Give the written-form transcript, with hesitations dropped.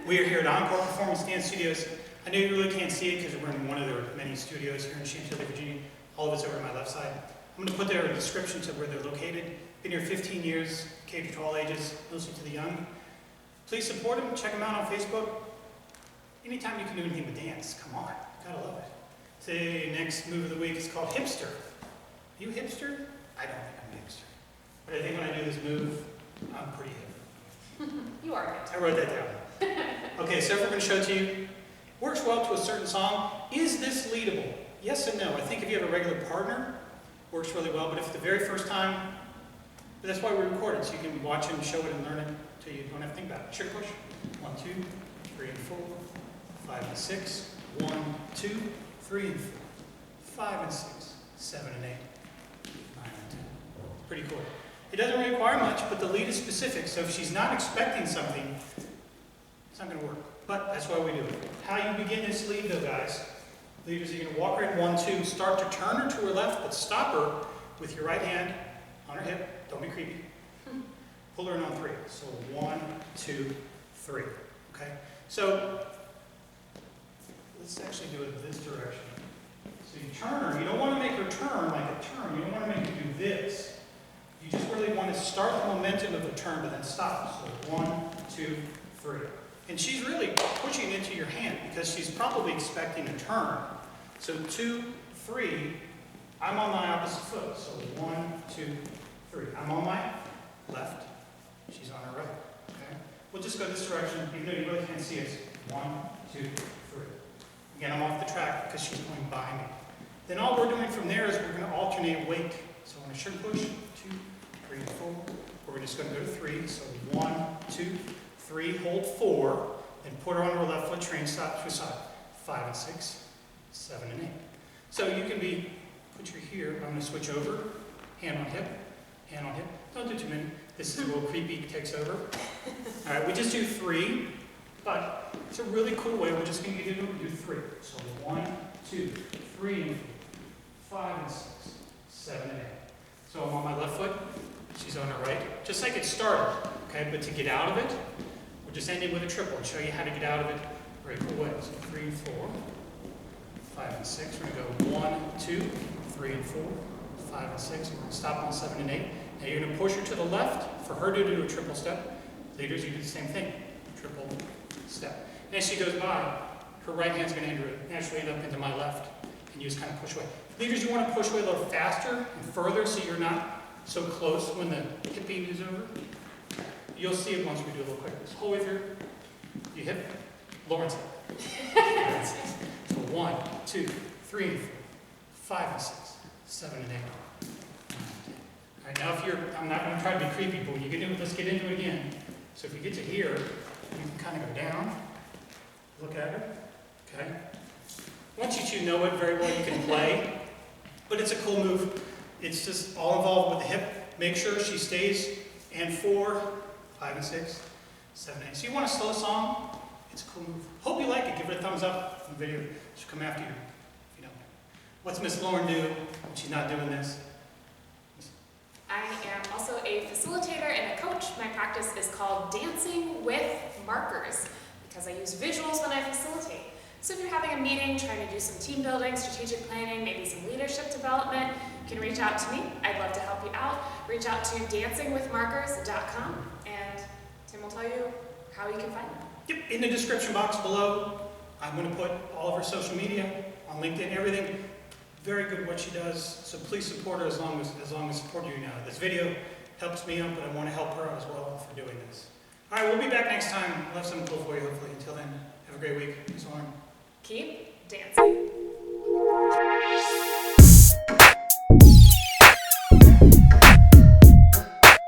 We are here at Encore Performance Dance Studios. I know you really can't see it because we're in one of their many studios here in Chantilly, Virginia. All of it's over on my left side. I'm going to put there a description to where they're located. Been here 15 years, cater to all ages, mostly to the young. Please support them. Check them out on Facebook. Anytime you can do anything but dance, come on. Gotta love it. Today, next move of the week is called Hipster. Are you a hipster? I don't think I'm a hipster. But I think when I do this move, I'm pretty hip. You are hip. I wrote that down. Okay, so if we're going to show it to you, works well to a certain song. Is this leadable? Yes and no. I think if you have a regular partner, works really well. But if the very first time, but that's why we record it, so you can watch it and show it and learn it until you don't have to think about it. Trick push. 1, 2, 3 and 4, 5 and 6. 1, 2, 3 and 4, 5 and 6, 7 and 8, 9 and 10. Pretty cool. It doesn't require much, but the lead is specific. So if she's not expecting something, it's not going to work. But that's why we do it. How you begin this lead, though, guys? Leaders, you're going to walk her in 1, 2, start to turn her to her left, but stop her with your right hand on her hip. Don't be creepy. Pull her in on 3. So 1, 2, 3. Okay? So let's actually do it this direction. So you turn her. You don't want to make her turn like a turn. You don't want to make her do this. You just really want to start the momentum of the turn, but then stop. So 1, 2, 3. And she's really pushing into your hand because she's probably expecting a turn. So 2, 3, I'm on my opposite foot. So 1, 2, 3. I'm on my left. She's on her right. Okay? We'll just go this direction, even though you really can't see us. 1, 2, 3. Again, I'm off the track because she's going by me. Then all we're doing from there is we're going to alternate weight. So on a shirt push, 2, 3, and 4. We're just going to go to 3. So 1, 2, 3, hold 4, and put her on her left foot, train stop to her side. 5 and 6, 7 and 8. So you can be, put your here, I'm going to switch over, hand on hip, hand on hip. Don't do too many. This is a little creepy, takes over. All right, we just do 3, but it's a really cool way. We're just going to do 3. So 1, 2, 3 and 4, 5 and 6, 7 and 8. So I'm on my left foot, she's on her right, just like it started. Okay, but to get out of it, we're just ending with a triple and show you how to get out of it a very cool way. So 3 and 4, 5 and 6. We're going to go 1, 2, 3 and 4, 5 and 6. We're going to stop on 7 and 8. Now you're going to push her to the left for her to do a triple step. Leaders, you do the same thing. Triple step. And as she goes by, her right hand's going to naturally end up into my left, and you just kind of push away. Leaders, you want to push away a little faster and further so you're not so close when the hip beat is over. You'll see it once we do a little quicker. This whole way through, you hip, Lauren's hip. So 1, 2, 3 and 4, 5 and 6, 7 and 8. All right, now if you're, I'm not going to try to be creepy, but when you get into it, let's get into it again. So if you get to here, you can kind of go down, look at her, okay? Once you two know it very well, you can play, but it's a cool move. It's just all involved with the hip. Make sure she stays, and 4, 5 and 6, 7, 8. So you want a slow song? It's a cool move. Hope you like it. Give it a thumbs up in the video. She'll come after you if you don't. What's Miss Lauren do when she's not doing this? I am also a facilitator and a coach. My practice is called Dancing with Markers because I use visuals when I facilitate. So if you're having a meeting, trying to do some team building, strategic planning, maybe some leadership development, you can reach out to me. I'd love to help you out. Reach out to dancingwithmarkers.com and Tim will tell you how you can find them. Yep, in the description box below, I'm going to put all of her social media on LinkedIn, everything. Very good at what she does, so please support her as long as support you now. This video helps me out, but I want to help her as well for doing this. All right, we'll be back next time. We'll have something cool for you, hopefully. Until then, have a great week. Thanks, Lauren. Keep dancing.